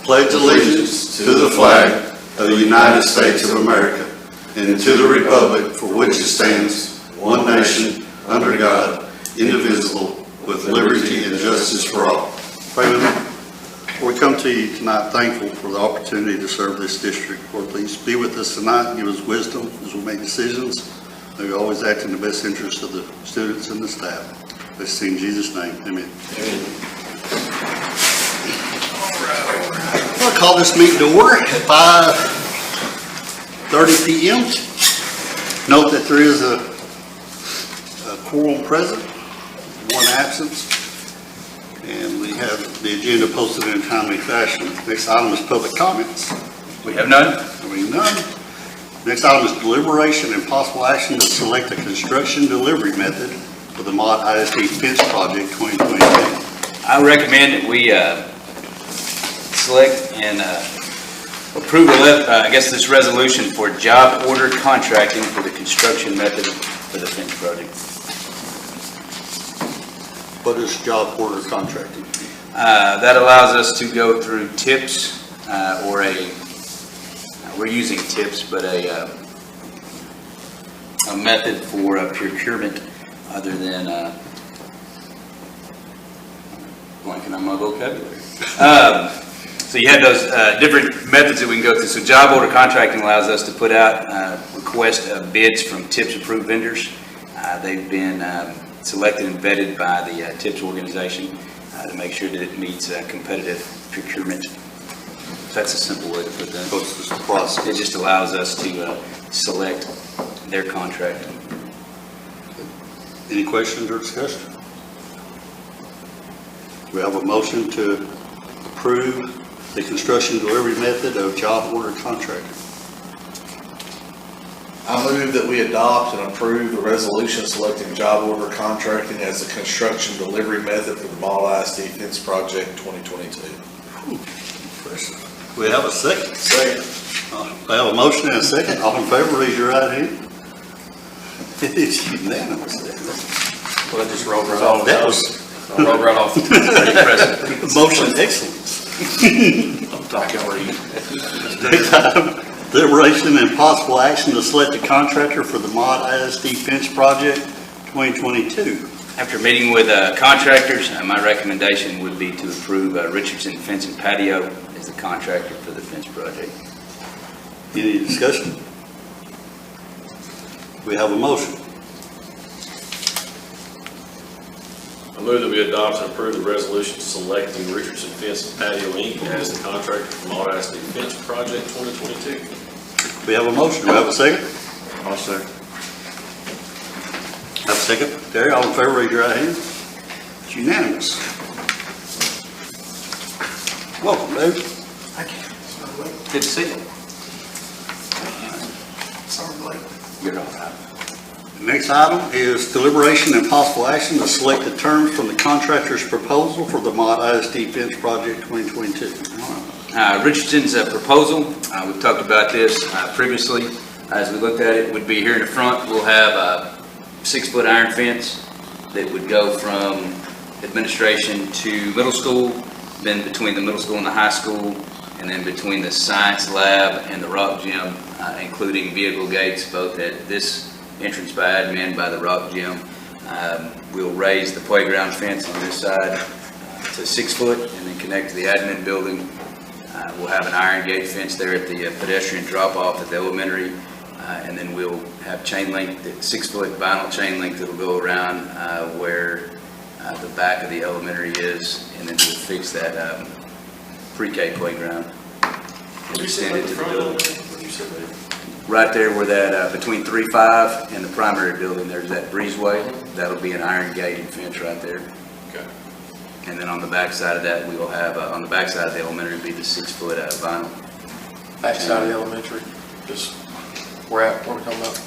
pledge allegiance to the flag of the United States of America and to the republic for which it stands, one nation, under God, indivisible, with liberty and justice for all. Pray with me. We come to you tonight thankful for the opportunity to serve this district. Lord, please be with us tonight and give us wisdom as we make decisions. May we always act in the best interest of the students and the staff. Let's sing in Jesus' name. Amen. I'll call this meeting to order at 5:30 p.m. Note that there is a quorum present, one absence, and we have the agenda posted in a timely fashion. Next item is public comments. We have none. None. Next item is deliberation and possible action to select a construction delivery method for the Mott ISD Fence Project 2022. I recommend that we select and approve this resolution for job order contracting for the construction method for the fence project. What is job order contracting? That allows us to go through TIPS or we're using TIPS, but a method for procurement other than blanking on my vocabulary. So you have those different methods that we can go through. So job order contracting allows us to put out request bids from TIPS approved vendors. They've been selected and vetted by the TIPS organization to make sure that it meets competitive procurement. So that's a simple way to put that. What's this process? It just allows us to select their contract. Any questions or discussion? We have a motion to approve the construction delivery method of job order contracting. I move that we adopt and approve the resolution selecting job order contracting as the construction delivery method for the Mott ISD Fence Project 2022. We have a second. Second. We have a motion and a second. All in favor, raise your right hand. It's unanimous. Well, I just rolled right off. That was Rolled right off. Pretty impressive. motion excellence. I'm talking read. Next item, deliberation and possible action to select a contractor for the Mott ISD Fence Project 2022. After meeting with contractors, my recommendation would be to approve Richardson Fence and Patio as the contractor for the fence project. Any discussion? We have a motion. I move that we adopt and approve the resolution selecting Richardson Fence and Patio Inc. as the contractor for Mott ISD Fence Project 2022. We have a motion. Do we have a second? I'll second. Have a second. Terry, all in favor, raise your right hand. It's unanimous. Welcome, Dave. Good to see you. You're all right. The next item is deliberation and possible action to select the terms from the contractor's proposal for the Mott ISD Fence Project 2022. Richardson's proposal, we've talked about this previously. As we looked at it, would be here in the front, we'll have a 6-foot iron fence that would go from administration to middle school, then between the middle school and the high school, and then between the science lab and the rock gym, including vehicle gates both at this entrance by admin by the rock gym. We'll raise the playground fence on this side to 6 foot and then connect to the admin building. We'll have an iron gate fence there at the pedestrian drop-off at the elementary, and then we'll have chain link, 6-foot vinyl chain link that'll go around where the back of the elementary is, and then we'll fix that pre-K playground. What you said about the front building? What you said there? Right there where that, between 3-5 and the primary building, there's that breezeway. That'll be an iron gate and fence right there. Okay. And then on the back side of that, we will have, on the back side of the elementary, be the 6-foot vinyl. Backside of the elementary, just what are we talking about?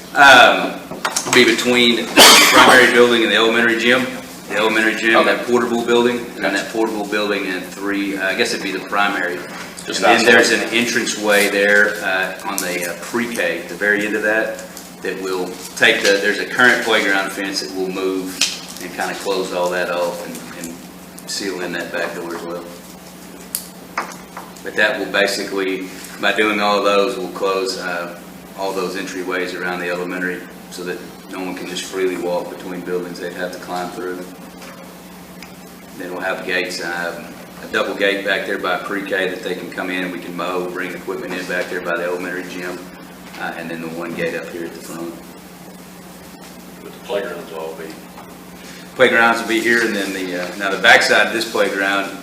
It'll be between the primary building and the elementary gym. The elementary gym, that portable building, and then that portable building and I guess it'd be the primary. And then there's an entranceway there on the pre-K, the very end of that will take there's a current playground fence that will move and kind of close all that off and seal in that back door as well. But that will basically, by doing all of those, we'll close all those entryways around the elementary so that no one can just freely walk between buildings. They'd have to climb through. Then we'll have gates, a double gate back there by pre-K that they can come in, we can mow, bring equipment in back there by the elementary gym, and then the one gate up here at the front. But the playgrounds will all be, Playgrounds will be here, and then now the backside of this playground,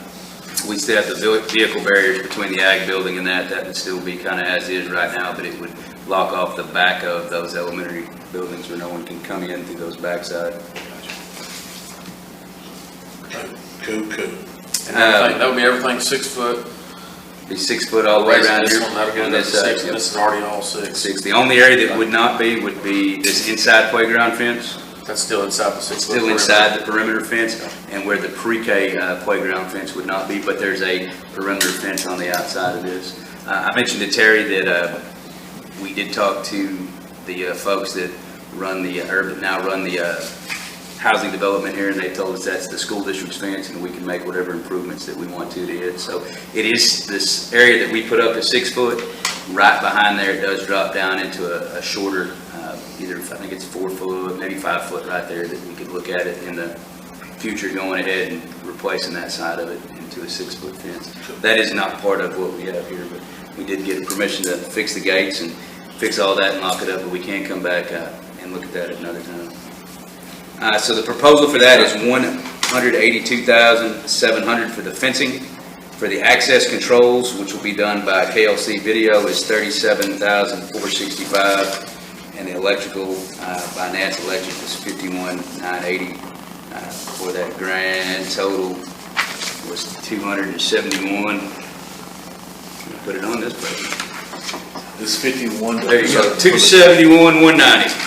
we still have the vehicle barriers between the ag building and that would still be kind of as is right now, but it would block off the back of those elementary buildings where no one can come in through those backside. Cool. That would be everything 6 foot. Be 6 foot all the way around This here. one, that'll go on to this side, 6, yep. this is already all 6. 6. The only area that would not be would be this inside playground fence, That's still inside the 6 foot. still inside the perimeter fence, and where the pre-K playground fence would not be, but there's a perimeter fence on the outside of this. I mentioned to Terry that we did talk to the folks that run the, now run the housing development here, and they told us that's the school district's fence, and we can make whatever improvements that we want to it. So it is, this area that we put up is 6 foot. Right behind there, it does drop down into a shorter, either, I think it's 4 foot, maybe 5 foot right there, that we could look at it in the future going ahead and replacing that side of it into a 6 foot fence. That is not part of what we have here, but we did get permission to fix the gates and fix all that and lock it up, but we can come back and look at that at another time. So the proposal for that is $182,700 for the fencing. For the access controls, which will be done by KLC Video, is $37,465, and the electrical by Nance Electric is $51,980. For that grand total was $271. Put it on this page. This 51. There you go, $271,190.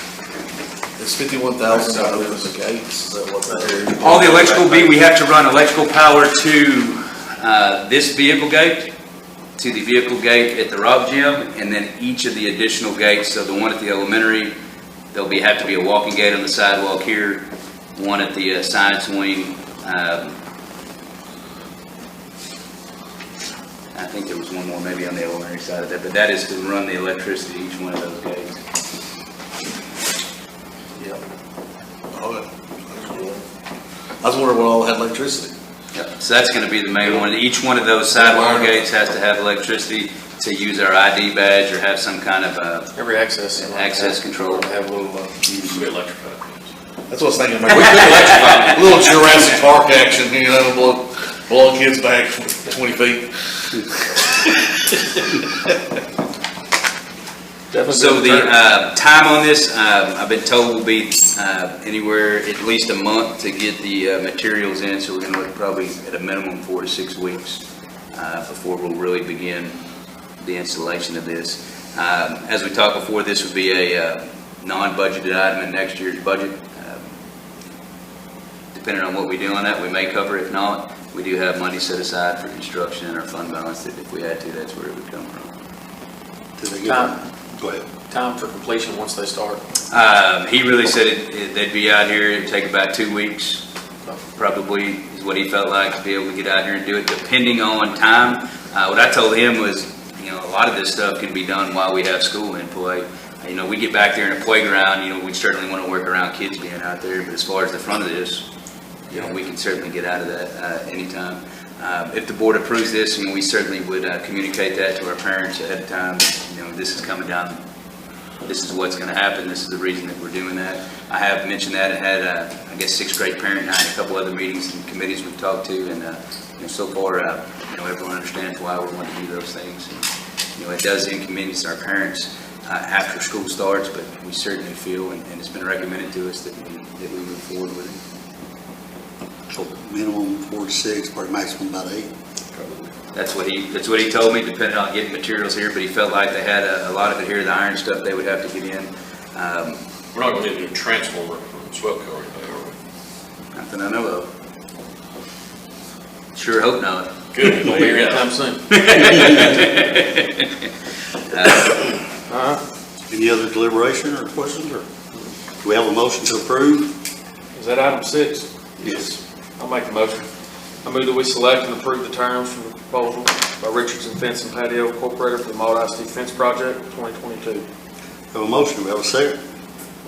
It's $51,000 for the gates, is that what that is? All the electrical will be, we have to run electrical power to this vehicle gate, to the vehicle gate at the Rob Gym, and then each of the additional gates. So the one at the elementary, there'll have to be a walking gate on the sidewalk here, one at the side swing. I think there was one more maybe on the elementary side of that, but that is to run the electricity to each one of those gates. Oh, yeah. I was wondering what all had electricity. Yep. So that's going to be the main one. Each one of those sidewalk gates has to have electricity to use our ID badge or have some kind of Every access. access control. Have a little, we electrified fence. That's what I was thinking, like, we could electrify, a little Jurassic Park action, blowing kids back 20 feet. So the time on this, I've been told will be anywhere at least a month to get the materials in. So we're going to look probably at a minimum 4 to 6 weeks before we'll really begin the installation of this. As we talked before, this would be a non-budgeted item in next year's budget. Depending on what we do on that, we may cover it. If not, we do have money set aside for construction in our fund balance that if we had to, that's where it would come from. Go ahead. time for completion once they start. He really said they'd be out here, it'd take about 2 weeks, probably is what he felt like, to be able to get out here and do it, depending on time. What I told him was, a lot of this stuff can be done while we have school in play. We get back there in a playground, we certainly want to work around kids being out there, but as far as the front of this, we can certainly get out of that anytime. If the board approves this, we certainly would communicate that to our parents ahead of time. This is coming down. This is what's going to happen. This is the reason that we're doing that. I have mentioned that. I had, I guess, 6th grade parent night, a couple other meetings and committees we've talked to, and so far, everyone understands why we want to do those things. And, it does inconvenience our parents after school starts, but we certainly feel, and it's been recommended to us that we move forward with it. So minimum 4 to 6, probably maximum about 8. That's what he told me, depending on getting materials here, but he felt like they had a lot of it here, the iron stuff they would have to get in. We're not going to need a new transformer from Swellco or anything, are we? Nothing I know of. Sure hope not. Good. Won't be here anytime soon. Any other deliberation or questions, or do we have a motion to approve? Is that item 6? Yes. I'll make the motion. I move that we select and approve the terms from the proposal by Richardson Fence and Patio Incorporated for the Maud ISD Fence Project 2022. Have a motion, we have a second.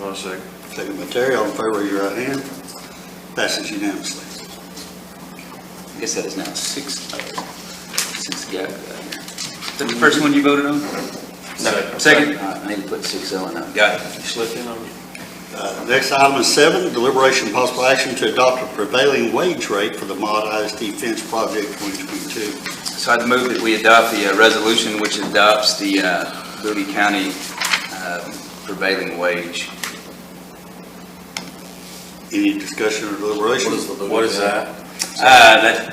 One second. Second by Terry, all in favor, raise your right hand. Passes unanimously. I guess that is now six, since the gap got here. Is that the first one you voted on? No. Second? All right, I need to put 6-0 in there. Got it. You slipped in on me. Next item is 7, deliberation and possible action to adopt a prevailing wage rate for the Maud ISD Fence Project 2022. So I'd move that we adopt the resolution which adopts the Bowie County prevailing wage. Any discussion or deliberation? What is that?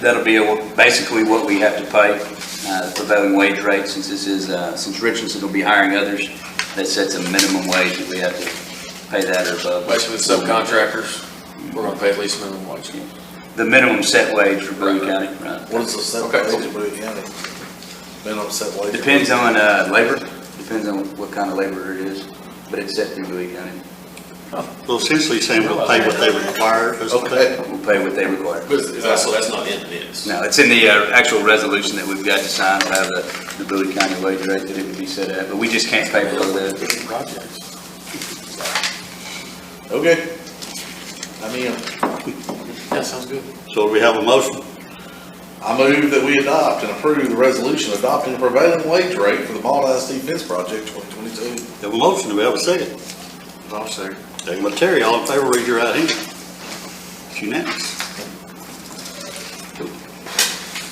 That'll be basically what we have to pay, the prevailing wage rate, since this is, since Richardson will be hiring others, that sets a minimum wage that we have to pay that or above. Basically, the subcontractors, we're gonna pay at least minimum wage. The minimum set wage for Bowie County, right? What is the set Okay. wage in Bowie County? Minimum set wage? Depends on labor, depends on what kind of labor it is, but it's set through Bowie County. Well, essentially saying we'll pay what they require. Okay. We'll pay what they require. But is that, so that's not in this? No, it's in the actual resolution that we've got to sign. We'll have the Bowie County wage rate that it would be set at, but we just can't pay below that. Projects. Okay. I mean, Yeah, sounds good. So we have a motion. I move that we adopt and approve the resolution adopting the prevailing wage rate for the Maud ISD Fence Project 2022. We have a motion, do we have a second? I'll second. Second by Terry, all in favor, raise your right hand. It's unanimous.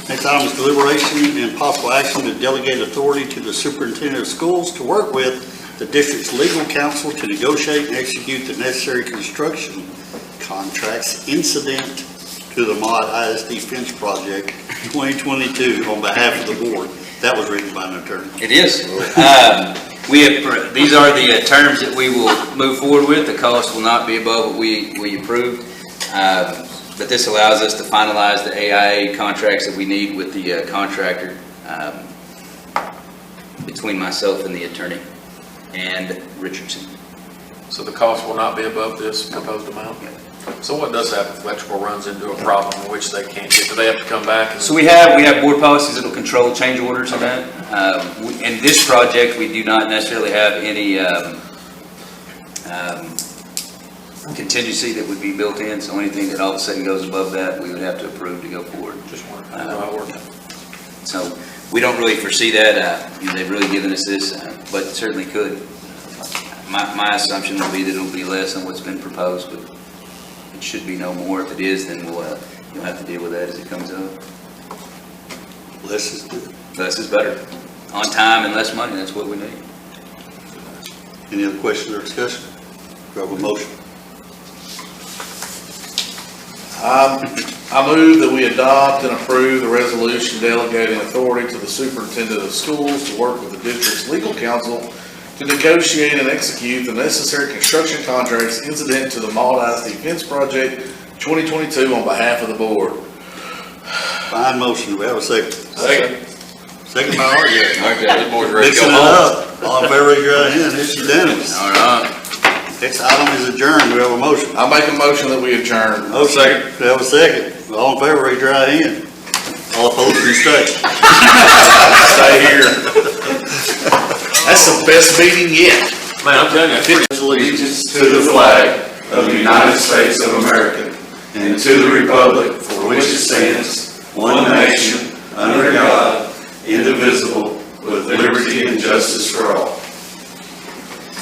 Next item is deliberation and possible action to delegate authority to the superintendent of schools to work with the district's legal counsel to negotiate and execute the necessary construction contracts incident to the Maud ISD Fence Project 2022 on behalf of the board. That was written by an attorney. It is. We have, these are the terms that we will move forward with. The cost will not be above what we approved. But this allows us to finalize the AIA contracts that we need with the contractor between myself and the attorney and Richardson. So the cost will not be above this proposed amount? So what does happen if electrical runs into a problem in which they can't get, do they have to come back? And So we have board policies that will control change orders on that. In this project, we do not necessarily have any contingency that would be built in, so anything that all of a sudden goes above that, we would have to approve to go forward. Just wondering how it works. So we don't really foresee that. They've really given us this, but it certainly could. My assumption would be that it'll be less than what's been proposed, but it should be no more. If it is, then you'll have to deal with that as it comes up. Less is good. Less is better. On time and less money, that's what we need. Any other questions or discussion? Do I have a motion? I move that we adopt and approve the resolution delegating authority to the superintendent of schools to work with the district's legal counsel to negotiate and execute the necessary construction contracts incident to the Maud ISD Fence Project 2022 on behalf of the board. Fine motion, do we have a second? Second. Second by RJ. Okay, the board's ready to Mixing go it home. up. All in favor, raise your right hand. It's unanimous. All right. Next item is adjourned. Do we have a motion? I make a motion that we adjourn. Motion. Do we have a second? All in favor, raise your right hand. All opposed, can stay. Stay here. That's the best meeting yet. Man, I'm telling you, Allegiance to the flag of the United States of America and to the republic for which it stands, one nation, under God, indivisible, with liberty and justice for all.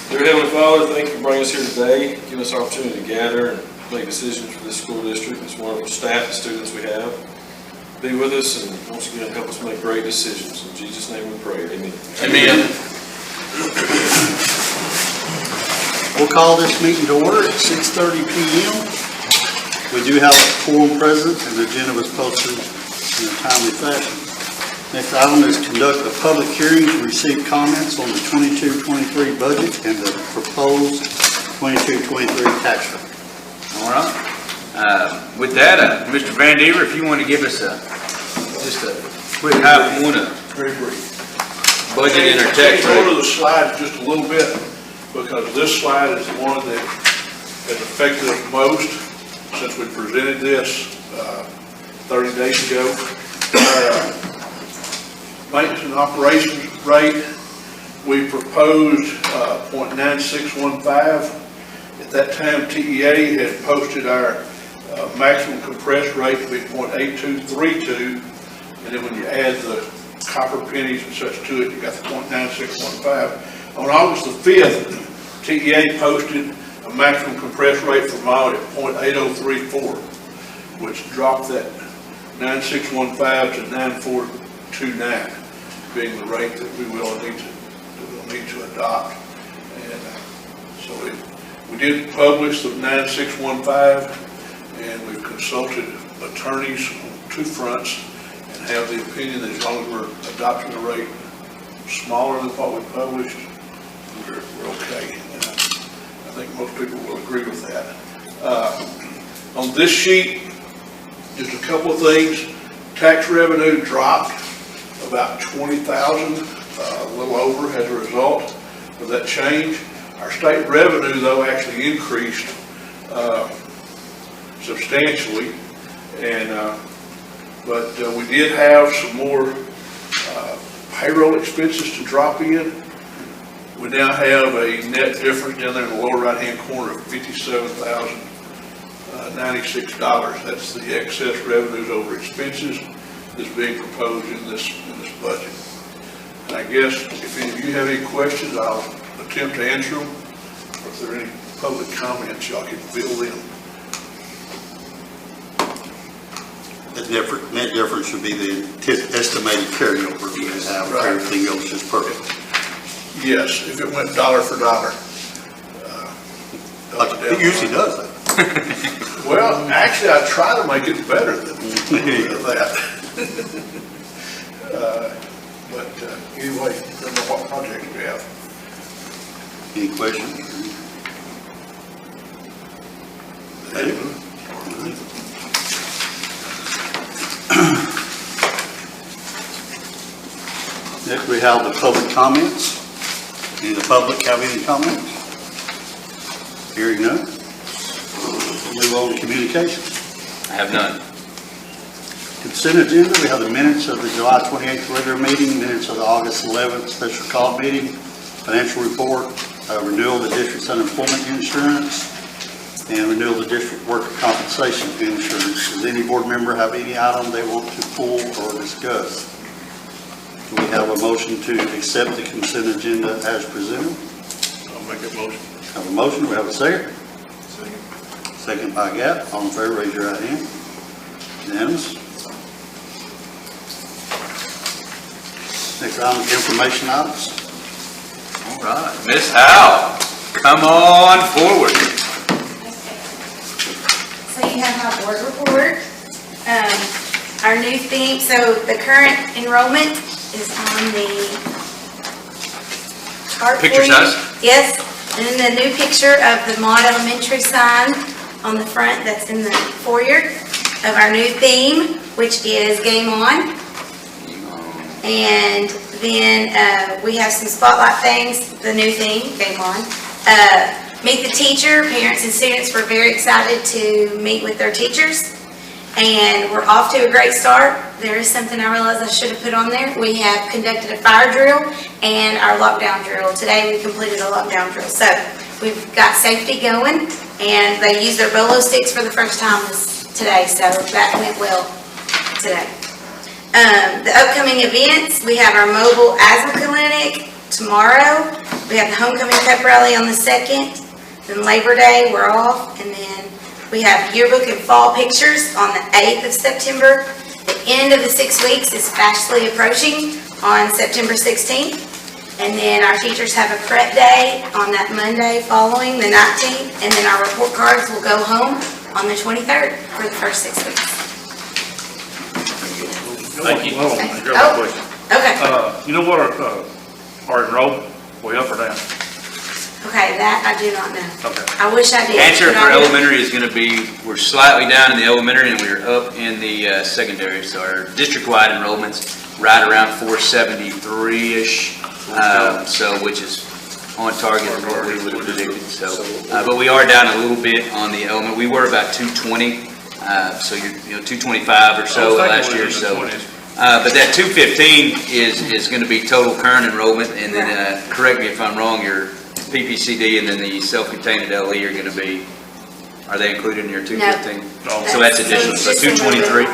Dear Heavenly Father, thank you for bringing us here today, giving us the opportunity to gather and make decisions for this school district, this wonderful staff and students we have. Be with us and once again help us make great decisions. In Jesus' name we pray, amen. Amen. We'll call this meeting to order at 6:30 p.m. We do have a quorum present and the agenda was posted in a timely fashion. Next item is conduct a public hearing to receive comments on the 22-23 budget and the proposed 22-23 tax rate. All right. With that, Mr. Van Dever, if you want to give us just a quick high point of Very brief. budget and our tax Go to rate. the slides just a little bit, because this slide is the one that has affected us most since we presented this. 30 days ago. Maintenance and operations rate, we proposed .9615. At that time, TEA had posted our maximum compressed rate to be .8232, and then when you add the copper pennies and such to it, you got the .9615. On August the 5th, TEA posted a maximum compressed rate for mile at .8034, which dropped that 9615 to 9429, being the rate that we will need to adopt. And so we did publish the 9615, and we've consulted attorneys on two fronts and have the opinion that as long as we're adopting a rate smaller than what we published, we're okay. And I think most people will agree with that. On this sheet, just a couple of things. Tax revenue dropped about 20,000, a little over as a result of that change. Our state revenue, though, actually increased substantially, and but we did have some more payroll expenses to drop in. We now have a net difference down there in the lower right-hand corner of $57,096. That's the excess revenues over expenses that's being proposed in this budget. And I guess if any of you have any questions, I'll attempt to answer them. Or if there are any public comments, y'all can fill in. The net difference would be the estimated carryover we have, if everything else is perfect. Yes, if it went dollar for dollar. It usually does that. Well, actually, I try to make it better than that. But anyway, I don't know what projects we have. Any questions? Next, we have the public comments. Any of the public have any comments? Hearing none. Move on to communications. I have none. Consent agenda, we have the minutes of the July 28th regular meeting, minutes of the August 11th special call meeting, financial report, renewal of the district's unemployment insurance, and renewal of the district worker compensation insurance. Does any board member have any item they want to pull or discuss? Do we have a motion to accept the consent agenda as presented? I'll make a motion. Have a motion, do we have a second? Second by Gap. All in favor, raise your right hand. Unanimous. Next item is information items. All right, Ms. Howe, come on forward. So you have my board report, our new theme, so the current enrollment is on the chart for you. Picture size? Yes, and then the new picture of the Maude Elementary sign on the front that's in the foyer of our new theme, which is Game On. And then we have some spotlight things, the new theme, Game On. Meet the teacher. Parents and students were very excited to meet with their teachers. And we're off to a great start. There is something I realized I should have put on there. We have conducted a fire drill and our lockdown drill. Today we completed a lockdown drill. So we've got safety going, and they used their bolo sticks for the first time today. So that went well today. The upcoming events, we have our mobile asthma clinic tomorrow. We have the homecoming pep rally on the 2nd. Then Labor Day, we're off. And then we have yearbook and fall pictures on the 8th of September. The end of the 6 weeks is fastly approaching on September 16th. And then our teachers have a prep day on that Monday following, the 19th. And then our report cards will go home on the 23rd for the first 6 weeks. Thank you. Oh, okay. You know what our enrollment, way up or down? Okay, that I do not know. Okay. I wish I did. Answer but for I don't. elementary is going to be, we're slightly down in the elementary and we're up in the secondary. So our district-wide enrollment's right around 473-ish, so which is on target of what we would have predicted. So, but we are down a little bit on the element. We were about 220 So you're, 225 or so last year, so. But that 215 is going to be total current enrollment, and then, correct me if I'm wrong, your PPCD and then the self-contained LE are going to be, are they included in your 215? No. So that's additional, so 223?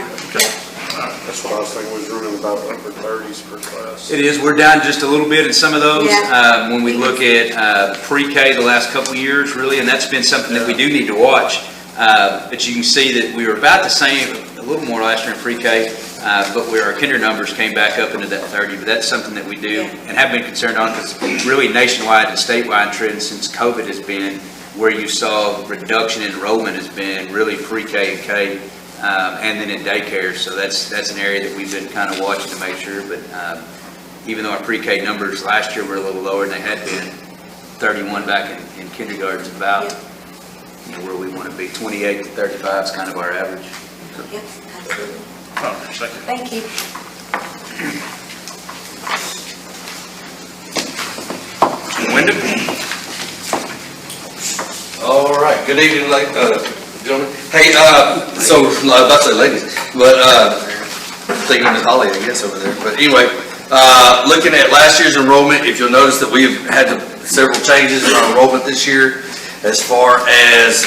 That's what I was thinking, was running about upper 30s per class. It is, we're down just a little bit in some of those. Yeah. When we look at pre-K the last couple of years, really, and that's been something that we do need to watch. But you can see that we were about the same, a little more last year in pre-K, but where our kinder numbers came back up into that 30. But that's something that we do and have been concerned on, because really nationwide and statewide trend since COVID has been where you saw reduction in enrollment has been really pre-K and K. And then in daycare, so that's an area that we've been kind of watching to make sure, but even though our pre-K numbers last year were a little lower than they had been, 31 back in kindergarten is about, where we want to be. 28 to 35 is kind of our average. Yep, absolutely. Oh, second. Thank you. Wyndham? All right, good evening, gentlemen. Hey, so, I was about to say ladies, but, thinking of Holly, I guess, over there. But anyway, looking at last year's enrollment, if you'll notice that we've had several changes in our enrollment this year, as far as,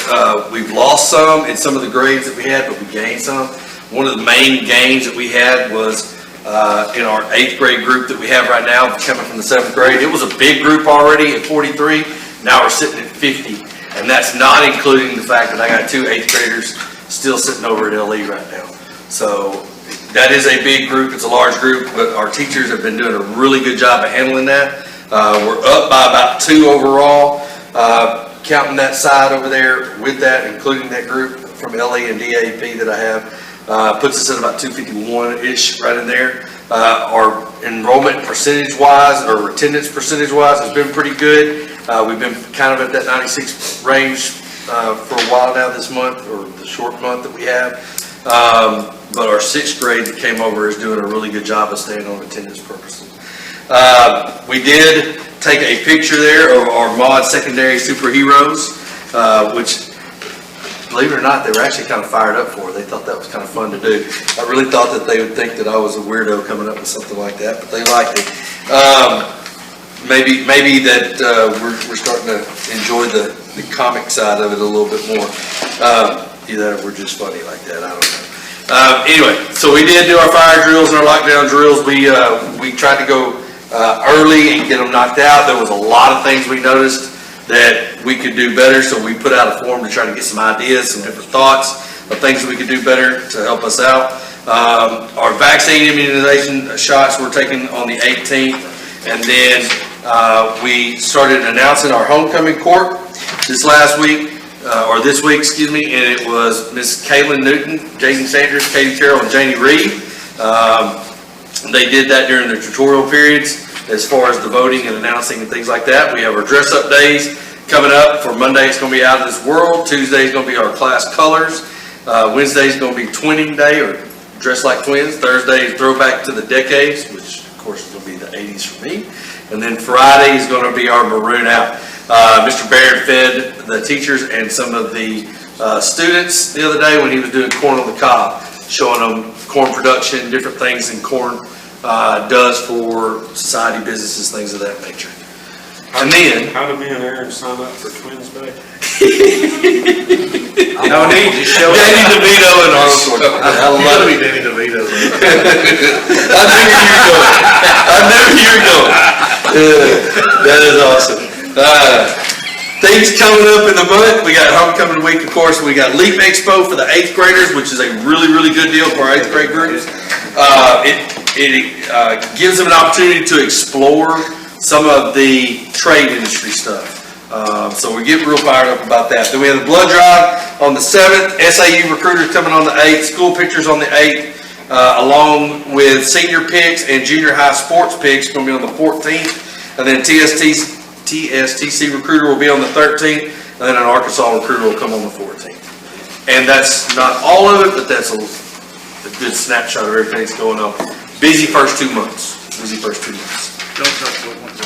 we've lost some in some of the grades that we had, but we gained some. One of the main gains that we had was, in our 8th grade group that we have right now, coming from the 7th grade. It was a big group already at 43, now we're sitting at 50. And that's not including the fact that I got 2 8th graders still sitting over at LE right now. So that is a big group, it's a large group, but our teachers have been doing a really good job of handling that. We're up by about 2 overall, counting that side over there with that, including that group from LE and DAP that I have, puts us at about 251-ish right in there. Our enrollment percentage-wise, or attendance percentage-wise, has been pretty good. We've been kind of at that 96 range for a while now this month, or the short month that we have. But our 6th grade that came over is doing a really good job of staying on attendance purposes. We did take a picture there of our mod secondary superheroes, which, believe it or not, they were actually kind of fired up for. They thought that was kind of fun to do. I really thought that they would think that I was a weirdo coming up with something like that, but they liked it. Maybe that we're starting to enjoy the comic side of it a little bit more. Either we're just funny like that, I don't know. Anyway, so we did do our fire drills and our lockdown drills. We tried to go early and get them knocked out. There was a lot of things we noticed that we could do better, so we put out a form to try to get some ideas, some different thoughts of things that we could do better to help us out. Our vaccine immunization shots were taken on the 18th, and then we started announcing our homecoming court this week, and it was Miss Kaylin Newton, Jaden Sanders, Katie Carroll, and Janie Reed. They did that during their tutorial periods as far as the voting and announcing and things like that. We have our dress-up days coming up. For Monday, it's going to be Out of This World. Tuesday is going to be our class colors. Wednesday is going to be Twinning Day, or Dress Like Twins. Thursday is Throwback to the Decades, which of course is going to be the 80s for me. And then Friday is going to be our Maroon Out. Mr. Barrett fed the teachers and some of the students the other day when he was doing Corn on the Cob, showing them corn production, different things in corn does for society, businesses, things of that nature. And then, How do me and Aaron sign up for Twins Day? No need, just show up. Danny DeVito and Arnold. I love it. Danny DeVito. I knew you were going. That is awesome. Things coming up in the month. We got homecoming week, of course. We got Leap Expo for the 8th graders, which is a really, really good deal for our 8th grade groups. It gives them an opportunity to explore some of the trade industry stuff. So we get real fired up about that. Then we have the blood drive on the 7th, SAU recruiters coming on the 8th, school pictures on the 8th, along with senior picks and junior high sports picks going to be on the 14th. And then TSTC recruiter will be on the 13th, and then an Arkansas recruiter will come on the 14th. And that's not all of it, but that's a good snapshot of everything that's going on. Busy first 2 months.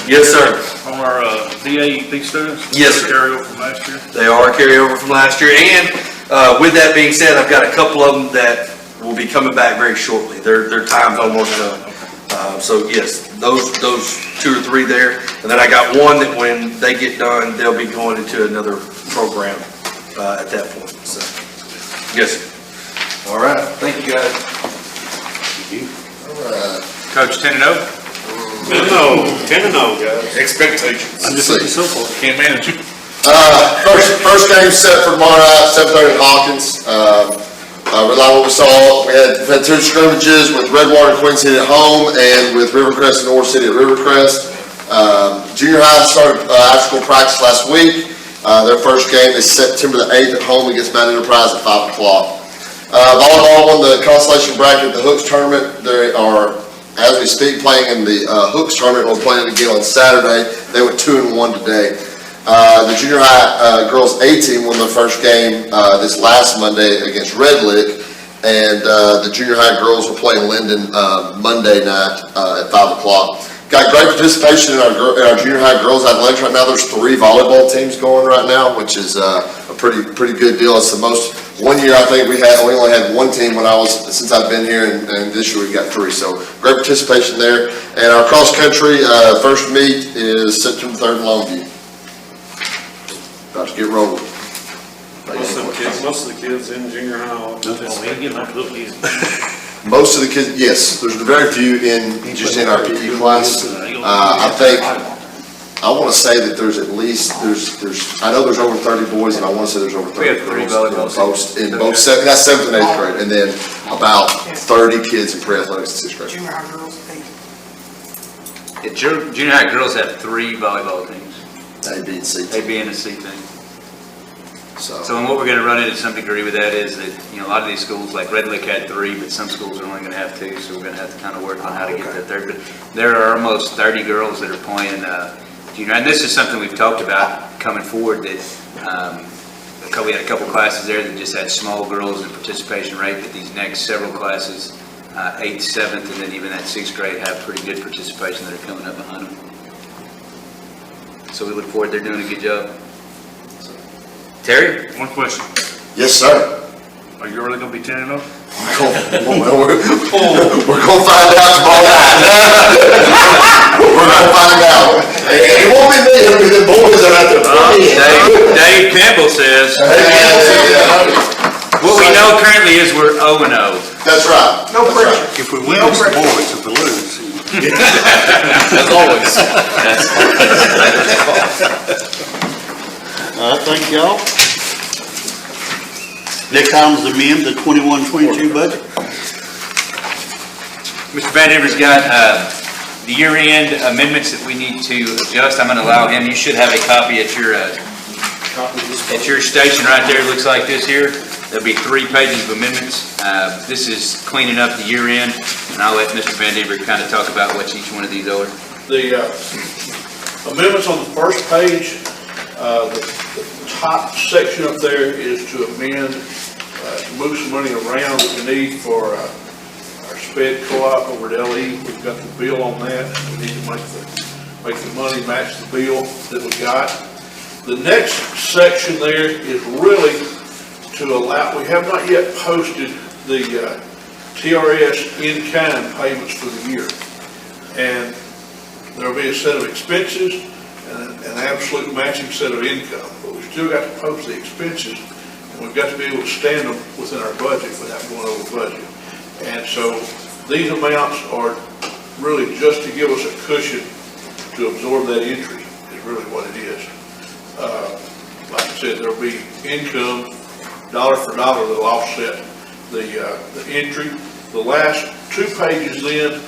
Yes, sir. On our DAEP students? Yes, sir. Carryover from last year? They are a carryover from last year, and With that being said, I've got a couple of them that will be coming back very shortly. Their time's almost up. So yes, those 2 or 3 there. And then I got one that when they get done, they'll be going into another program at that point. So, yes, sir. All right, thank you guys. Coach 10-0? No, 10-0, guys. Expectations. I'm just looking so far. Can't manage it. First game set for tomorrow night, 7:30 in Hawkins. Rely on what we saw. We've had 2 scrimmages with Redwater and Queen City at home and with Rivercrest and Ore City at Rivercrest. Junior high started after-school practice last week. Their first game is September the 8th at home against Mount Enterprise at 5 o'clock. Volleyball won the consolation bracket at the Hooks tournament. They are, as we speak, playing in the Hooks tournament. We're playing again on Saturday. They went 2-1 today. The junior high girls A team won their first game this last Monday against Red Lick, and the junior high girls will play Linden Monday night at 5 o'clock. Got great participation in our junior high girls athletics right now. There's 3 volleyball teams going right now, which is a pretty good deal. It's the most. One year I think we only had 1 team since I've been here, and this year we've got 3. So great participation there. And our cross country first meet is September 3rd in Longview. About to get rolling. Most of the kids in junior high participate. Most of the kids, yes. There's very few in our PE class. I want to say that there's at least I know there's over 30 boys, and I want to say there's over 30 We have 3 girls volleyball in both that's 7th and 8th grade, and then about 30 kids in pre-athletics in 6th grade. Junior high girls, Junior high girls have 3 volleyball teams. A, B, and C. A, B, and a C thing. So So what we're gonna run into some degree with that is that, a lot of these schools, like Red Lick had 3, but some schools are only gonna have 2, so we're gonna have to kind of work on how to get that third. But there are almost 30 girls that are playing junior, and this is something we've talked about coming forward, that we had a couple classes there that just had small girls in participation rate, but these next several classes, 8th, 7th, and then even that 6th grade have pretty good participation that are coming up behind them. So we look forward, they're doing a good job. Terry? One question. yes, sir. Are you really gonna be 10-0? We're gonna find out tomorrow night. We're gonna find out. It won't be me. It'll be the boys that are out there playing. Dave Campbell says, what we know currently is we're 0-0. That's right. no pressure. If we win, it's the boys. If we lose, As always. all right, thank y'all. Next item is amend the 21-22 budget. Mr. Van Ever's got the year-end amendments that we need to adjust. I'm going to allow him, you should have a copy at your station right there. It looks like this here. There'll be 3 pages of amendments. This is cleaning up the year-end, and I'll let Mr. Van Ever kind of talk about what each one of these are. The amendments on the first page, the top section up there is to amend, to move some money around that we need for our sped co-op over at LE. We've got the bill on that. We need to make the money match the bill that we got. The next section there is really to allow, we have not yet posted the TRS in-kind payments for the year. And there'll be a set of expenses and an absolute matching set of income, but we've still got to post the expenses, and we've got to be able to stand them within our budget without going over budget. And so these amounts are really just to give us a cushion to absorb that entry, is really what it is. Like I said, there'll be income, dollar for dollar, that'll offset the entry. The last 2 pages then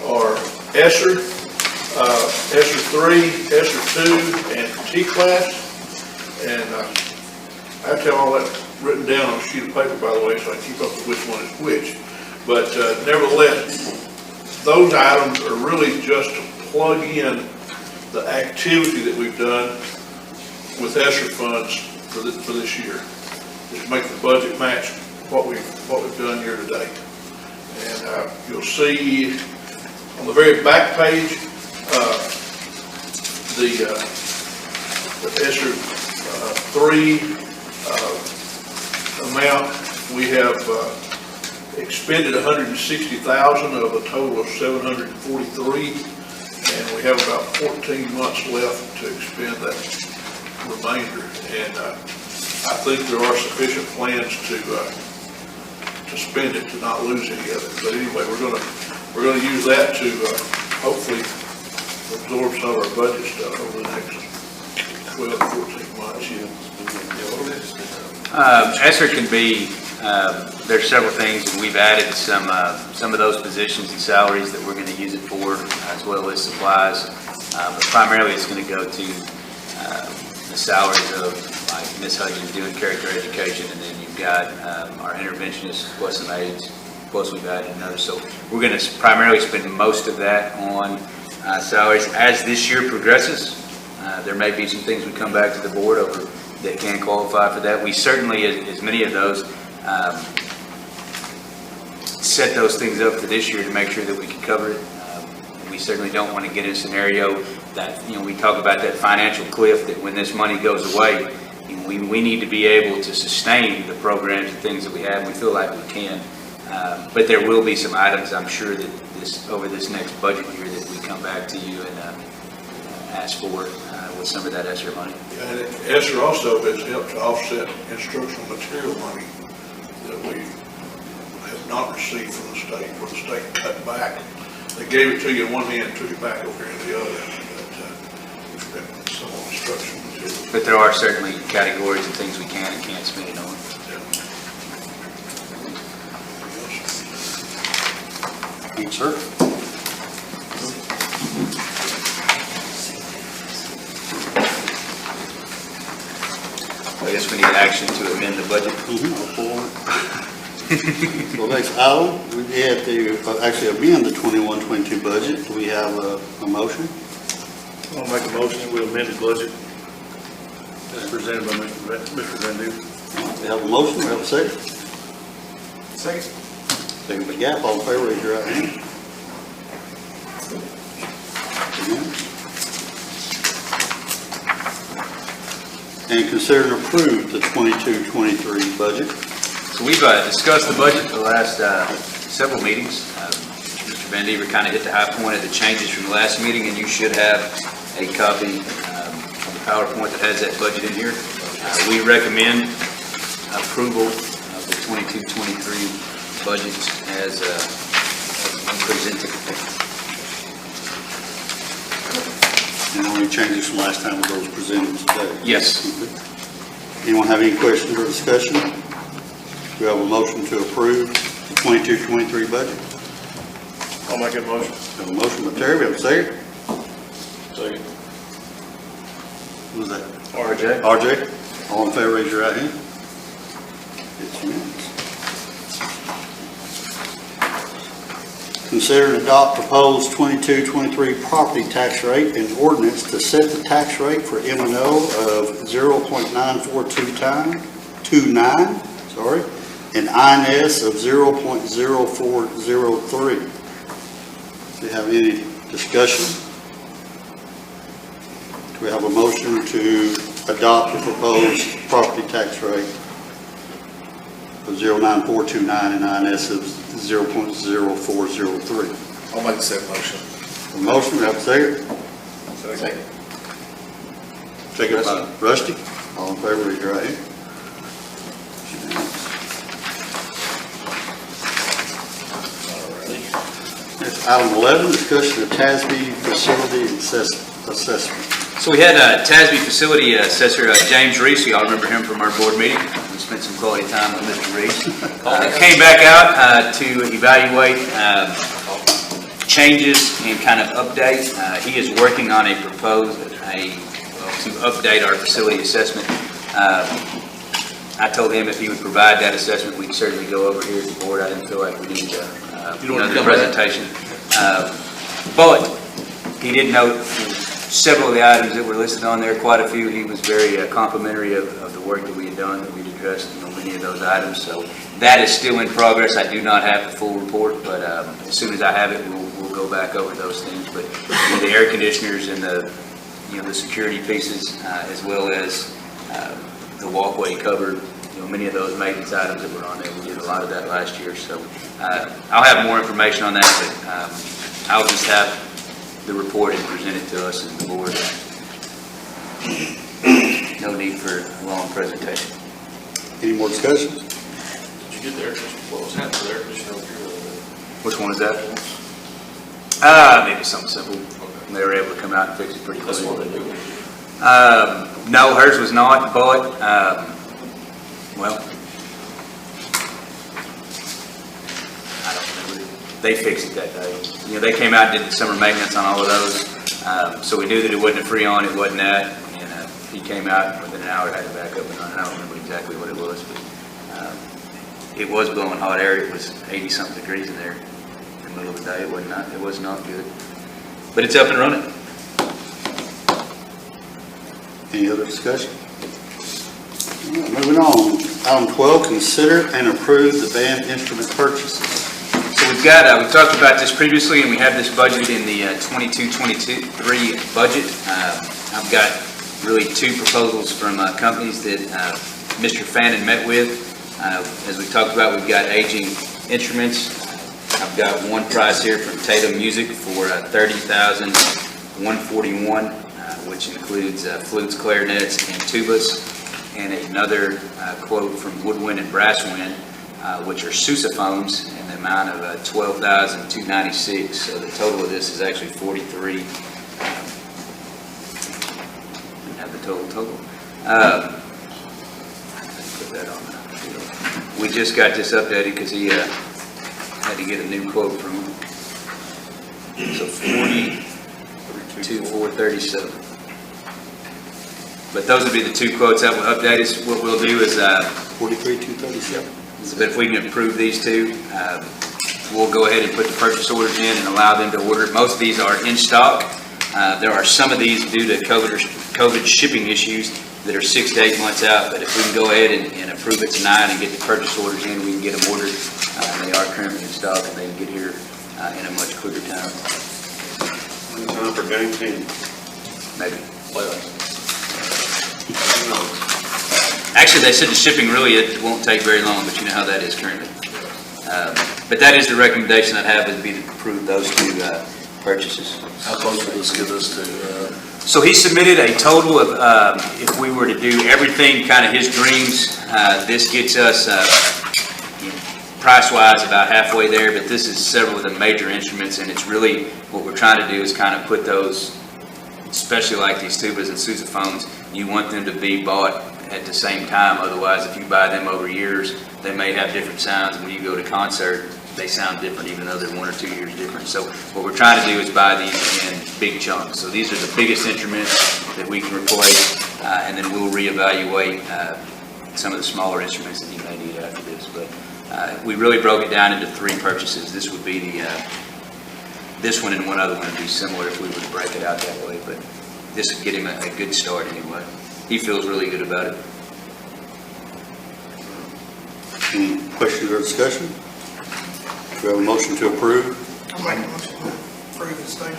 are ESSER, ESSER 3, ESSER 2, and T-class. And I have to have all that written down on a sheet of paper, by the way, so I keep up with which one is which. But nevertheless, those items are really just to plug in the activity that we've done with ESSER funds for this year, is make the budget match what we've done year to date. And you'll see on the very back page the ESSER 3 amount. We have expended $160,000 of a total of $743, and we have about 14 months left to expend that remainder. And I think there are sufficient plans to spend it, to not lose any of it. But anyway, we're gonna use that to hopefully absorb some of our budget stuff over the next 12 to 14 months. ESSER can be, there's several things, and we've added some of those positions and salaries that we're going to use it for, as well as supplies. But primarily, it's going to go to the salaries of, like Ms. Huggins doing character education, and then you've got our interventionists plus some aides, plus we've added another. So we're going to primarily spend most of that on salaries. As this year progresses, there may be some things we come back to the board over that can qualify for that. We certainly, as many of those, set those things up for this year to make sure that we can cover it. We certainly don't want to get in a scenario that, we talk about that financial cliff, that when this money goes away, we need to be able to sustain the programs and things that we have. We feel like we can. But there will be some items, I'm sure, that over this next budget year that we come back to you and ask for with some of that ESSER money. And ESSER also has helped to offset instructional material money that we have not received from the state, where the state cut back. They gave it to you in one hand, took it back over in the other. But we've spent some on instructional material. But there are certainly categories of things we can and can't spend it on. Thanks, sir. I guess we need action to amend the budget. So next item, we have to actually amend the 21-22 budget. Do we have a motion? I'll make a motion that we amend the budget as presented by Mr. Van Duzen. We have a motion, we have a second. Second. Second by Gap, all in favor, raise your right hand. And consider and approve the 22-23 budget. So we've discussed the budget for the last several meetings. Mr. Van Dever kind of hit the high point of the changes from the last meeting, and you should have a copy of the PowerPoint that has that budget in here. We recommend approval of the 22-23 budget as presented. And only changes from last time were those presented today. Yes. Anyone have any questions or discussion? Do we have a motion to approve the 22-23 budget? I'll make a motion. We have a motion by Terry, we have a second. Second. Who was that? RJ? RJ, all in favor, raise your right hand. It's unanimous. Consider and adopt proposed 22-23 property tax rate and ordinance to set the tax rate for M&O of 0.94229, and INS of 0.0403. Do you have any discussion? Do we have a motion to adopt the proposed property tax rate of 0.9429 and INS of 0.0403? I'll make the same motion. A motion, we have a second? Second. Second by Rusty. All in favor, raise your right hand. Next, item 11, discussion of TASB facility assessment. So we had a TASB facility assessor, James Reese. You all remember him from our board meeting. We spent some quality time with Mr. Reese. Came back out to evaluate changes and kind of update. He is working on to update our facility assessment. I told him if he would provide that assessment, we'd certainly go over here at the board. I didn't feel like we needed another presentation. But he did note several of the items that were listed on there, quite a few. He was very complimentary of the work that we had done, that we'd addressed many of those items. So that is still in progress. I do not have the full report, but as soon as I have it, we'll go back over those things. But the air conditioners and the security pieces, as well as the walkway cover, many of those maintenance items that were on there, we did a lot of that last year, so I'll have more information on that, but I'll just have the report and present it to us and the board. No need for a long presentation. Any more discussion? Did you get the air conditioner? What was happening to the air conditioner over here? Which one is that? Maybe something simple. They were able to come out and fix it pretty That's quickly. what they do. No, hers was not, but, well, I don't remember. They fixed it that day. They came out and did the summer maintenance on all of those. So we knew that it wasn't a Freon, it wasn't that. And he came out and within an hour had it back up and running. I don't remember exactly what it was, but it was blowing hot air. It was 80-something degrees in there in the middle of the day. It was not good. But it's up and running. Any other discussion? All right, moving on. Item 12, consider and approve the band instrument purchases. So we've got, we talked about this previously, and we have this budgeted in the 22-23 budget. I've got really two proposals from companies that Mr. Fannin met with. As we talked about, we've got aging instruments. I've got one price here from Tatum Music for $30,141, which includes flutes, clarinets, and tubas, and another quote from Woodwind and Brasswind, which are sousaphones, in the amount of $12,296. So the total of this is actually $43,000. Have the total. Put that on. We just got this updated because he had to get a new quote from him. So $42,437. But those would be the two quotes that will update us. What we'll do is, $43,237. but if we can approve these two, we'll go ahead and put the purchase orders in and allow them to order. Most of these are in stock. There are some of these due to COVID shipping issues that are 6 to 8 months out, but if we can go ahead and approve it tonight and get the purchase orders in, we can get them ordered. They are currently in stock and they can get here in a much quicker time. Time for game 10. Maybe. Actually, they said the shipping really, it won't take very long, but you know how that is currently. But that is the recommendation I'd have, would be to approve those two purchases. How close will this get us to? So he submitted a total of, if we were to do everything, kind of his dreams, this gets us, price-wise, about halfway there, but this is several of the major instruments, and it's really, what we're trying to do is kind of put those, especially like these tubas and sousaphones, you want them to be bought at the same time. Otherwise, if you buy them over years, they may have different sounds. When you go to concert, they sound different, even though they're 1 or 2 years different. So what we're trying to do is buy these in big chunks. So these are the biggest instruments that we can replace, and then we'll reevaluate some of the smaller instruments that you may need after this. But we really broke it down into 3 purchases. This would be the this one and one other one would be similar if we were to break it out that way. But this would get him a good start anyway. He feels really good about it. Any questions or discussion? Do we have a motion to approve? I'll make a motion to approve this thing.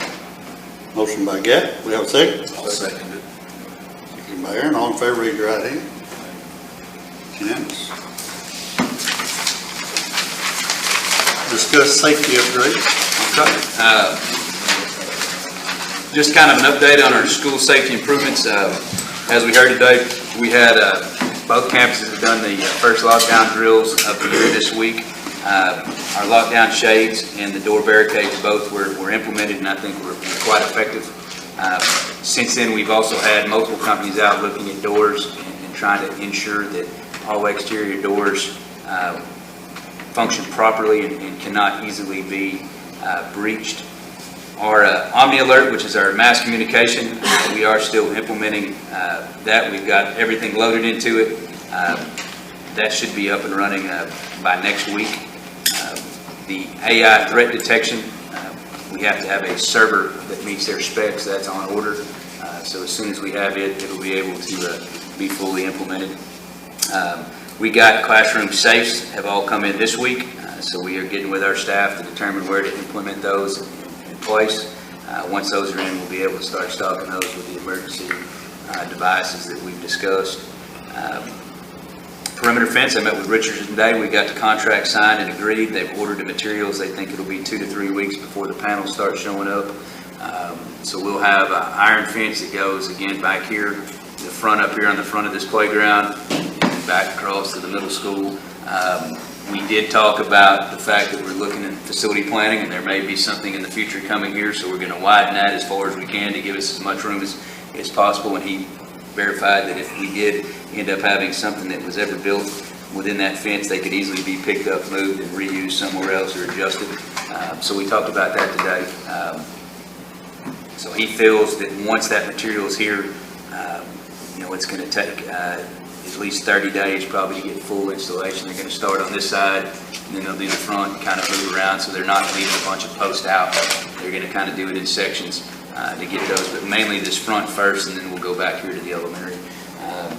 Motion by Gap, we have a second? I'll second it. Second by Aaron, all in favor, raise your right hand. Unanimous. Discuss safety upgrades. Okay. Just kind of an update on our school safety improvements. As we heard today, we had both campuses have done the first lockdown drills of the year this week. Our lockdown shades and the door barricades both were implemented, and I think were quite effective. Since then, we've also had multiple companies out looking at doors and trying to ensure that all exterior doors function properly and cannot easily be breached. Our Omni Alert, which is our mass communication, we are still implementing that. We've got everything loaded into it. That should be up and running by next week. The AI threat detection, we have to have a server that meets their specs. That's on order. So as soon as we have it, it'll be able to be fully implemented. We got classroom safes have all come in this week. So we are getting with our staff to determine where to implement those in place. Once those are in, we'll be able to start stocking those with the emergency devices that we've discussed. perimeter fence, I met with Richardson today. We got the contract signed and agreed. They've ordered the materials. They think it'll be 2 to 3 weeks before the panels start showing up. So we'll have an iron fence that goes again back here, the front up here on the front of this playground, and back across to the middle school. We did talk about the fact that we're looking at facility planning, and there may be something in the future coming here, so we're going to widen that as far as we can to give us as much room as possible. And he verified that if we did end up having something that was ever built within that fence, they could easily be picked up, moved, and reused somewhere else or adjusted. So we talked about that today. So he feels that once that material is here, it's going to take at least 30 days probably to get full installation. They're going to start on this side, and then they'll do the front and kind of move around, so they're not leaving a bunch of posts out. They're going to kind of do it in sections to get those, but mainly this front first, and then we'll go back here to the elementary.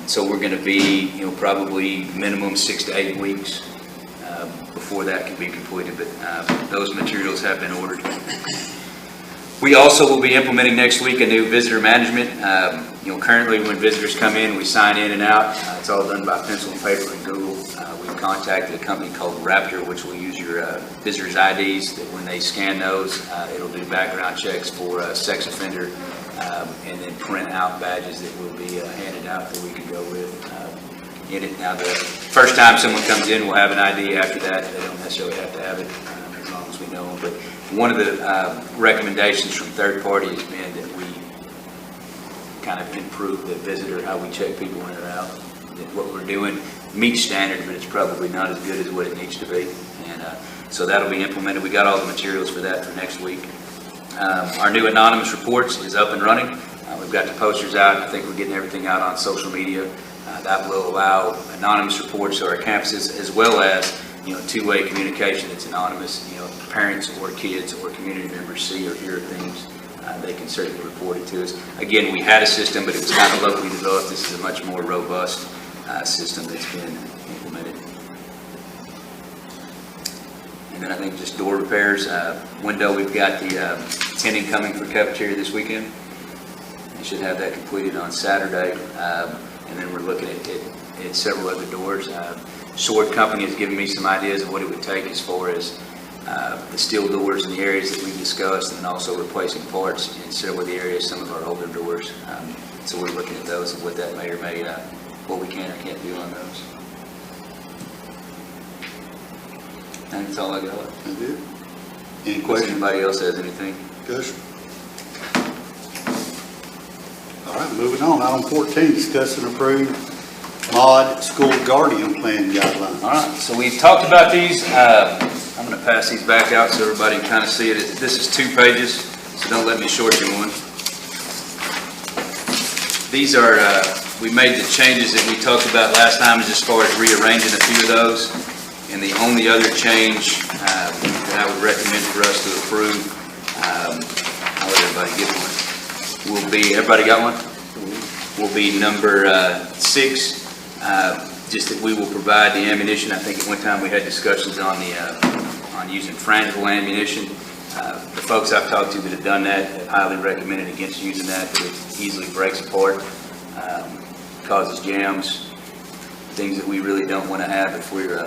So we're going to be, probably minimum 6 to 8 weeks before that can be completed, but those materials have been ordered. We also will be implementing next week a new visitor management. Currently when visitors come in, we sign in and out. It's all done by pencil and paper and Google. We've contacted a company called Raptor, which will use your visitors' IDs, that when they scan those, it'll do background checks for sex offender, and then print out badges that will be handed out that we can go with in it. Now, the first time someone comes in, we'll have an ID. After that, they don't necessarily have to have it, as long as we know them. But one of the recommendations from third party has been that we kind of improve the visitor, how we check people in and out. That what we're doing meets standard, but it's probably not as good as what it needs to be. And so that'll be implemented. We got all the materials for that for next week. Our new anonymous reports is up and running. We've got the posters out. I think we're getting everything out on social media. That will allow anonymous reports to our campuses, as well as two-way communication that's anonymous. Parents or kids or community members see or hear things, they can certainly report it to us. Again, we had a system, but it was kind of locally developed. This is a much more robust system that's been implemented. And then I think just door repairs. Window, we've got the tenant coming for cafeteria this weekend. We should have that completed on Saturday. And then we're looking at several other doors. Sword Company has given me some ideas of what it would take as far as the steel doors in the areas that we've discussed, and also replacing parts in several of the areas, some of our older doors. So we're looking at those and what that may or may, what we can or can't do on those. And that's all I got. That's it. Any Unless questions? anybody else has anything? Discussion? All right, moving on. Item 14, discuss and approve MOD School Guardian Plan Guidelines. All right, so we've talked about these. I'm going to pass these back out so everybody can kind of see it. This is 2 pages, so don't let me short you one. These are, we made the changes that we talked about last time as far as rearranging a few of those. And the only other change that I would recommend for us to approve, I'll let everybody get one, will be, everybody got one? Will be number 6. Just that we will provide the ammunition. I think at one time we had discussions on on using frangible ammunition. The folks I've talked to that have done that have highly recommended against using that, but it easily breaks apart, causes jams, things that we really don't want to have if we're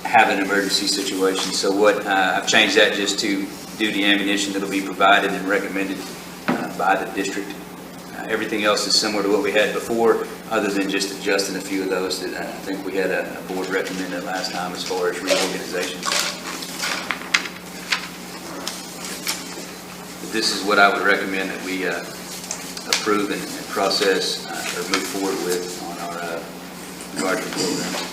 have an emergency situation. So what I've changed that just to do the ammunition that'll be provided and recommended by the district. Everything else is similar to what we had before, other than just adjusting a few of those that I think we had a board recommended last time as far as reorganization. But this is what I would recommend that we approve and process or move forward with on our guardian program.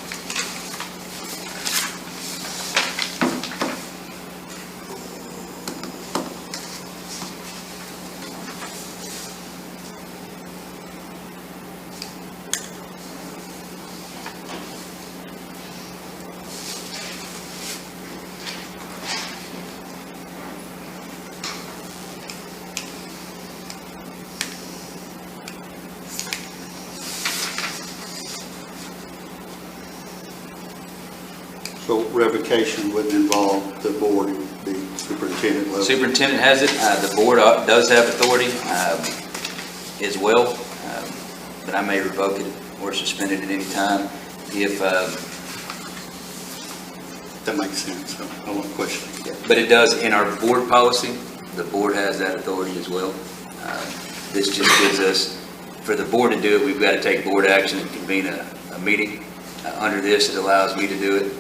So revocation wouldn't involve the board, it would be superintendent level. Superintendent has it. The board does have authority as well, but I may revoke it or suspend it at any time. if, That makes sense, so I won't question it. but it does, in our board policy, the board has that authority as well. This just gives us, for the board to do it, we've got to take board action and convene a meeting. Under this, it allows me to do it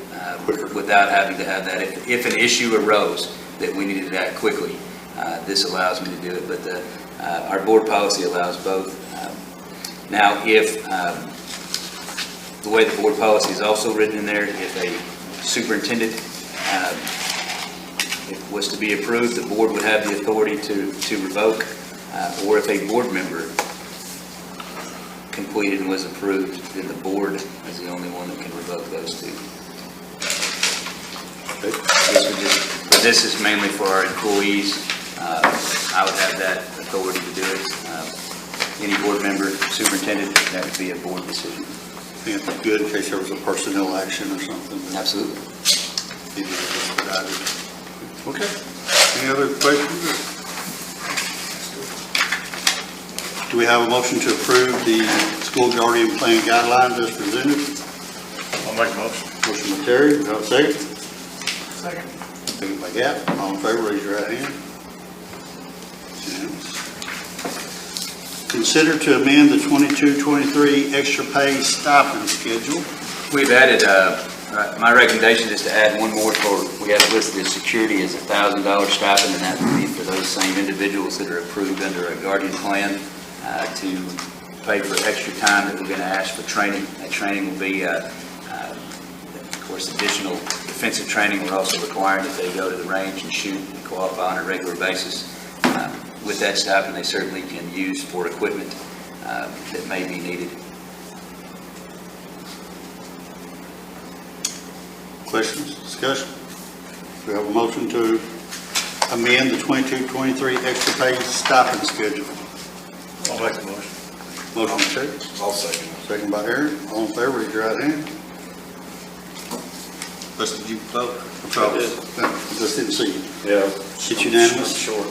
without having to have that. If an issue arose that we needed to act quickly, this allows me to do it, but our board policy allows both. Now, if, the way the board policy is also written in there, if a superintendent if it was to be approved, the board would have the authority to revoke, or if a board member completed and was approved, then the board is the only one that can revoke those two. This is mainly for our employees. I would have that authority to do it. Any board member, superintendent, that would be a board decision. It'd be good in case there was a personnel action or something. Absolutely. Okay. Any other questions? Do we have a motion to approve the school guardian plan guidelines as presented? I'll make a motion. Motion by Terry, do I have a second? Second. Second by Gap. All in favor, raise your right hand. Unanimous. Consider to amend the 22-23 extra pay stipend schedule. We've added, my recommendation is to add one more we have listed as security as $1,000 stipend, and that would be for those same individuals that are approved under a guardian plan to pay for extra time that we're going to ask for training. That training will be, of course, additional defensive training. We're also requiring that they go to the range and shoot and qualify on a regular basis. With that stipend, they certainly can use for equipment that may be needed. Questions, discussion? We have a motion to amend the 22-23 extra pay stipend schedule. I'll make the motion. Motion by Terry. I'll second. Second by Aaron. All in favor, raise your right hand. Just did you vote? I did. No, just didn't see you. Yeah. It's unanimous? Short.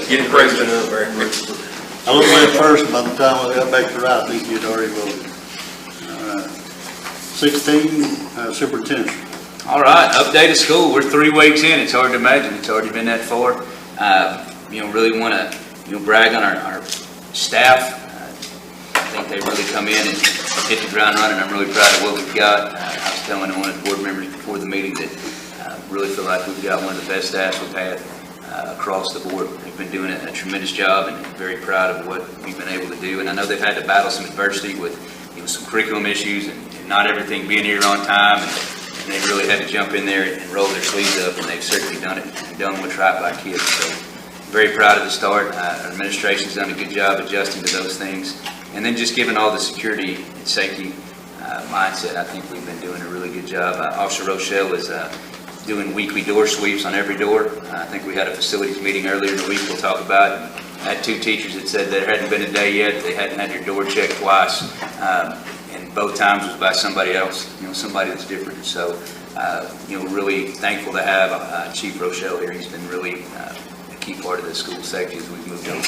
Getting crazy. I looked at first, and by the time I got back to right, I think you'd already voted. All right. 16, superintendent. All right, update of school. We're 3 weeks in. It's hard to imagine it's already been that far. Really want to, brag on our staff. I think they really come in and hit the ground running. I'm really proud of what we've got. I was telling one of the board members before the meeting that really feel like we've got one of the best staffs we've had across the board. They've been doing a tremendous job, and very proud of what we've been able to do. And I know they've had to battle some adversity with some curriculum issues and not everything being here on time. And they really had to jump in there and roll their sleeves up, and they've certainly done it and done what's right by kids. So very proud of the start. Our administration's done a good job adjusting to those things. And then just given all the security and safety mindset, I think we've been doing a really good job. Officer Rochelle is doing weekly door sweeps on every door. I think we had a facilities meeting earlier in the week we'll talk about. I had 2 teachers that said there hadn't been a day yet they hadn't had their door checked twice. And both times was by somebody else, somebody that's different. So, really thankful to have Chief Rochelle here. He's been really a key part of the school safety as we've moved on.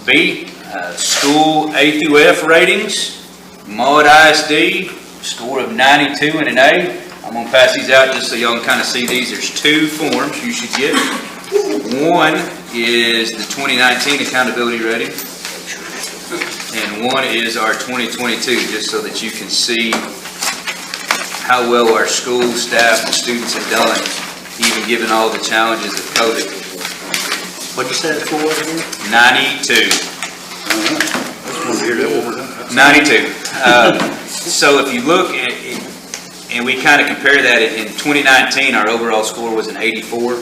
B, school A through F ratings. Maud ISD, score of 92 and an A. I'm going to pass these out just so y'all can kind of see these. There's 2 forms you should get. One is the 2019 accountability rating, and one is our 2022, just so that you can see how well our school staff and students have done, even given all the challenges of COVID. What'd you say it's for again? 92. I just wanted to hear that one more time. 92. So if you look at it, and we kind of compare that, in 2019, our overall score was an 84.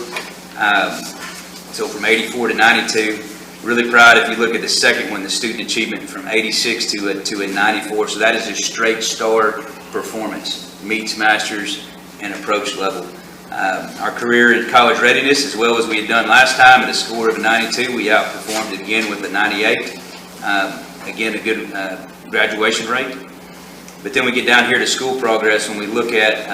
So from 84 to 92, really proud. If you look at the second one, the student achievement, from 86 to a 94. So that is a straight star performance, meets masters and approach level. Our career in college readiness, as well as we had done last time, at a score of 92, we outperformed it again with a 98. Again, a good graduation rate. But then we get down here to school progress. When we look at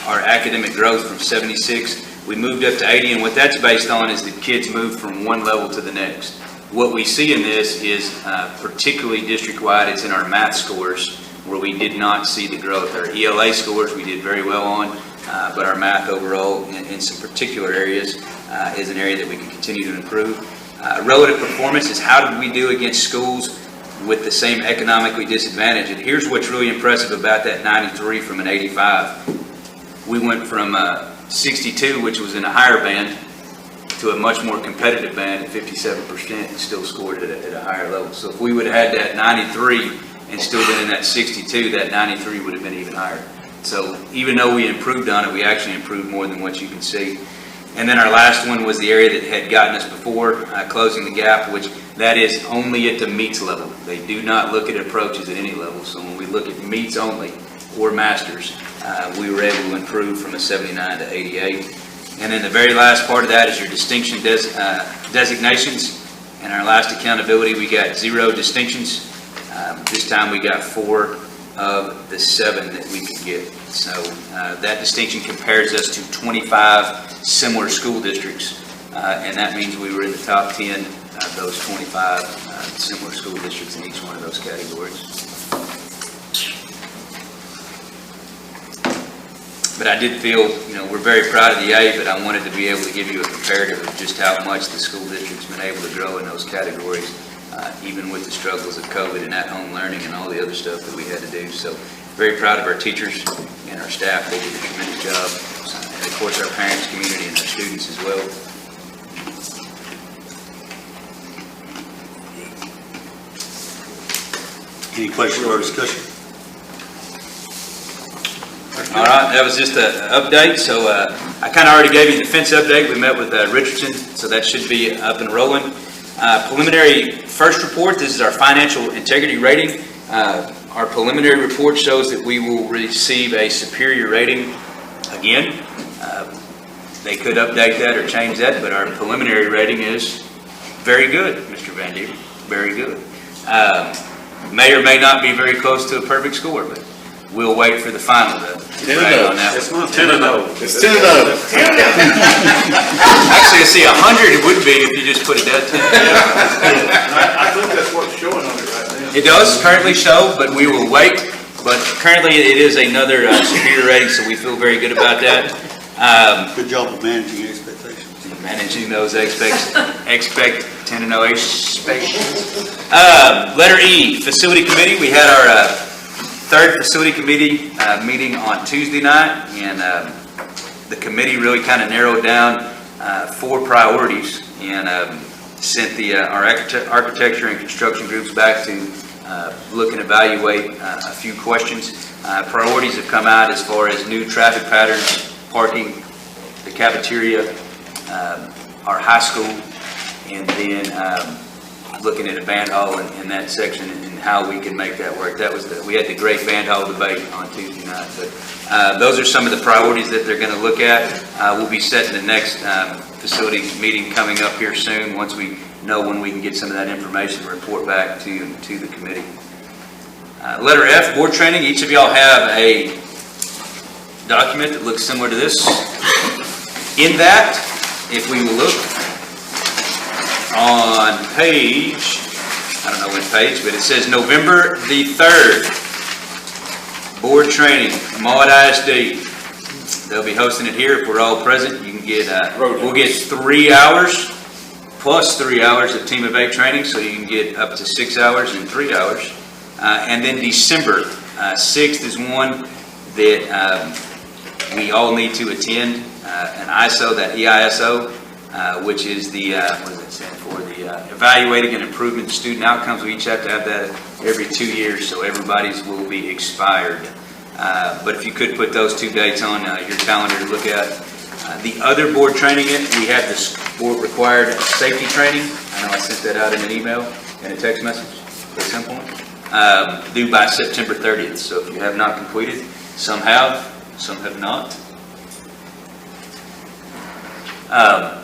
our academic growth from 76, we moved up to 80, and what that's based on is that kids move from one level to the next. What we see in this is particularly district-wide, it's in our math scores where we did not see the growth. Our ELA scores we did very well on, but our math overall in some particular areas is an area that we can continue to improve. Relative performance is how did we do against schools with the same economically disadvantaged. And here's what's really impressive about that 93 from an 85. We went from 62, which was in a higher band, to a much more competitive band at 57% and still scored at a higher level. So if we would have had that 93 and still been in that 62, that 93 would have been even higher. So even though we improved on it, we actually improved more than what you can see. And then our last one was the area that had gotten us before, closing the gap, which that is only at the meets level. They do not look at approaches at any level. So when we look at meets only or masters, we were able to improve from a 79 to 88. And then the very last part of that is your distinction designations. And our last accountability, we got 0 distinctions. This time we got 4 of the 7 that we could get. So that distinction compares us to 25 similar school districts. And that means we were in the top 10 of those 25 similar school districts in each one of those categories. But I did feel, we're very proud of the A, but I wanted to be able to give you a comparative of just how much the school district's been able to grow in those categories, even with the struggles of COVID and at-home learning and all the other stuff that we had to do. So very proud of our teachers and our staff. They did a tremendous job. And of course, our parents, community, and our students as well. Any questions or discussion? All right, that was just an update. So I kind of already gave you the fence update. We met with Richardson, so that should be up and rolling. Preliminary first report, this is our financial integrity rating. Our preliminary report shows that we will receive a superior rating again. They could update that or change that, but our preliminary rating is very good, Mr. Van Dieter, very good. May or may not be very close to a perfect score, but we'll wait for the final to brag on that. It's not 10-0. It's 10-0. Actually, I see 100 it would be if you just put it that 10. I think that's what's showing on it right now. It does currently show, but we will wait. But currently it is another superior rating, so we feel very good about that. Good job of managing expectations. Managing those expect 10-0 expectations. Letter E, facility committee. We had our third facility committee meeting on Tuesday night, and the committee really kind of narrowed down 4 priorities and sent our architecture and construction groups back to look and evaluate a few questions. Priorities have come out as far as new traffic patterns, parking, the cafeteria, our high school, and then looking at a band hall in that section and how we can make that work. We had the great band hall debate on Tuesday night. But those are some of the priorities that they're going to look at. We'll be setting the next facility meeting coming up here soon once we know when we can get some of that information and report back to the committee. Letter F, board training. Each of y'all have a document that looks similar to this. In that, if we will look on page, I don't know what page, but it says November the 3rd, board training, Maude ISD. They'll be hosting it here. If we're all present, you can get, we'll get 3 hours plus 3 hours of Team of 8 training, so you can get up to 6 hours and 3 hours. And then December 6th is one that we all need to attend, an ISO, that EISO, which is the, what does it stand for? The Evaluating and Improvement Student Outcomes. We each have to have that every 2 years, so everybody's will be expired. But if you could put those 2 dates on your calendar to look at. The other board training, we have this board required safety training. I know I sent that out in an email and a text message at some point. Due by September 30th. So if you have not completed, some have not.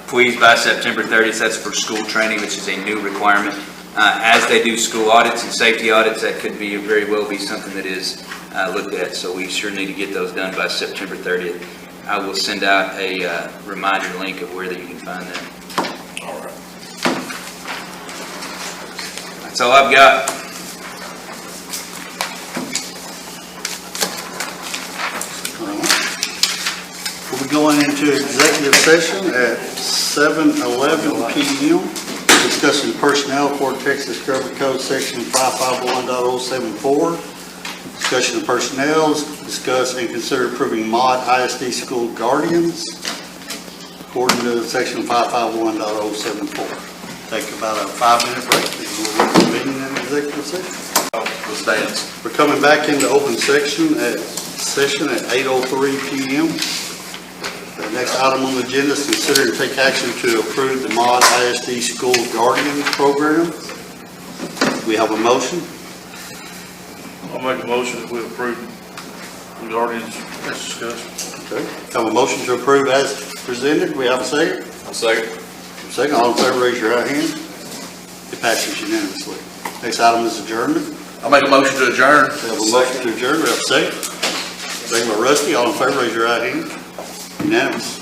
Please, by September 30th, that's for school training, which is a new requirement. As they do school audits and safety audits, that could be very well be something that is looked at. So we sure need to get those done by September 30th. I will send out a reminder link of where that you can find that. All right. That's all I've got. We'll be going into executive session at 7:11 PM, discussing personnel for Texas Government Code Section 551.074. Discussion of personnel, discuss and consider approving Maude ISD school guardians according to Section 551.074. Take about a 5-minute break, and we'll reconvene in executive session. The stands. We're coming back into open session at 8:03 PM. The next item on the agenda is consider and take action to approve the Maude ISD School Guardian Program. We have a motion. I'll make a motion that we approve the guardians as discussed. Okay. Have a motion to approve as presented. We have a second. I'll second. Second, all in favor, raise your right hand. It passes unanimously. Next item is adjournment. I'll make a motion to adjourn. We have a motion to adjourn. We have a second. Second by Rusty. All in favor, raise your right hand. Unanimous.